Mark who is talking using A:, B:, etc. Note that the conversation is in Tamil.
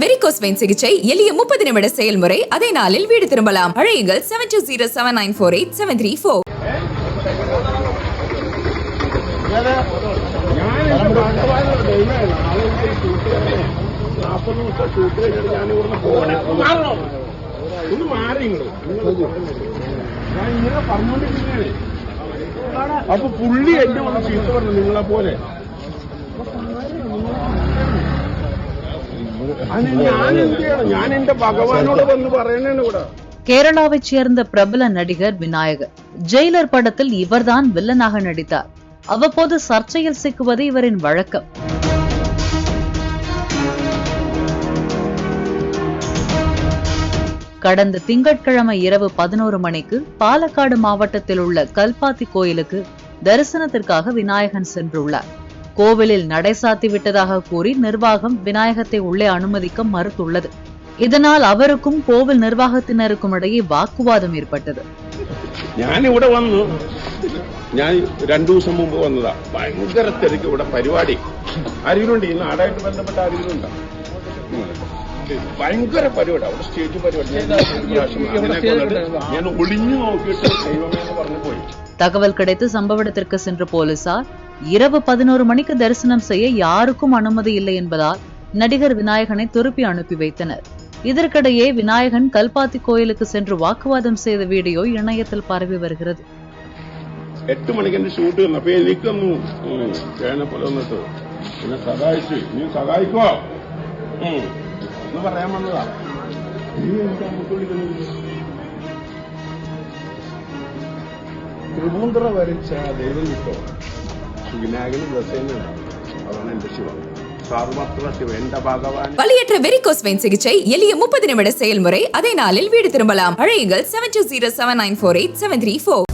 A: வெரிகோஸ் வெயின் சிகிச்சை எளிய 30 நிமிட செயல்முறை. அதே நாளில் வீடு திரும்பலாம். அழையுங்கள் 7207948734.
B: അപ്പൊ പുള്ളി എന്നെ ഒന്ന് ചീത്ത പറഞ്ഞു നിങ്ങളെ പോലെ. ഞാൻ എന്ത് ചെയ്യണം? ഞാൻ എന്റെ ഭഗവാനോട് വന്ന് പറയണേன்னு கூட.
C: கேரளாவைச் சேர்ந்த பிரபல நடிகர் விநாயகர். ஜெயிலர் படத்தில் இவர்தான் வில்லனாக நடித்தார். அவ்வப்போது சர்ச்சையில் சிக்குவது இவரின் வழக்கம். கடந்த திங்கட்கிழமை இரவு 11 மணிக்கு பாலக்காடு மாவட்டத்தில் உள்ள கல்பாத்தி கோயிலுக்கு தரிசனத்திற்காக விநாயகன் சென்றுள்ளார். கோவிலில் நடை சாத்தி விட்டதாக கூறி நிர்வாகம் விநாயகத்தை உள்ளே அனுமதிக்க மறுத்துள்ளது. இதனால் அவருக்கும் கோவில் நிர்வாகத்தினருக்கும் இடையே வாக்குவாதம் ஏற்பட்டது.
B: ഞാൻ ഇവിടെ വന്നു. ഞാൻ 2 ദിവസം മുമ്പ് വന്നതാ. ഭയങ്കര തിരക്ക് ഇവിടെ പരിപാടി. ആരെങ്കിലും ഈ നാടായിട്ട് ബന്ധപ്പെട്ട ആരെങ്കിലും ഉണ്ടോ? ഭയങ്കര പരിപാടി. അവിടെ സ്റ്റേജ് പരിപാടി. ഞാൻ ഒളിഞ്ഞു നോക്കിയിട്ട് ദൈവമേന്ന് പറഞ്ഞു പോയി.
C: தகவல் கிடைத்து சம்பவ இடத்திற்கு சென்ற போலீசார் இரவு 11 மணிக்கு தரிசனம் செய்ய யாருக்கும் அனுமதி இல்லை என்பதால் நடிகர் விநாயகனை திருப்பி அனுப்பி வைத்தனர். இதற்கிடையே விநாயகன் கல்பாத்தி கோயிலுக்கு சென்று வாக்குவாதம் செய்த வீடியோ இணையத்தில் பரவி வருகிறது.
B: 8 മണിക്ക് എന്റെ ഷൂട്ട് വന്നു. അപ്പൊ എനിക്കൊന്നു പോലെ വന്നിട്ട് എന്നെ സഹായിച്ചു. നീ സഹായിക്കോ എന്ന് പറയാൻ വന്നതാ. നീ എനിക്ക് അങ്ങോട്ട് വിളിക്കുന്നു. ത്രിപുണ്ടറ വരച്ച ദൈവം കിട്ടോ വിനായകന് ബ്ലസ്സേനാണ്. അതാണ് എന്റെ ശിവം.
A: வலியற்ற வெரிகோஸ் வெயின் சிகிச்சை எளிய 30 நிமிட செயல்முறை. அதே நாளில் வீடு திரும்பலாம். அழையுங்கள் 7207948734.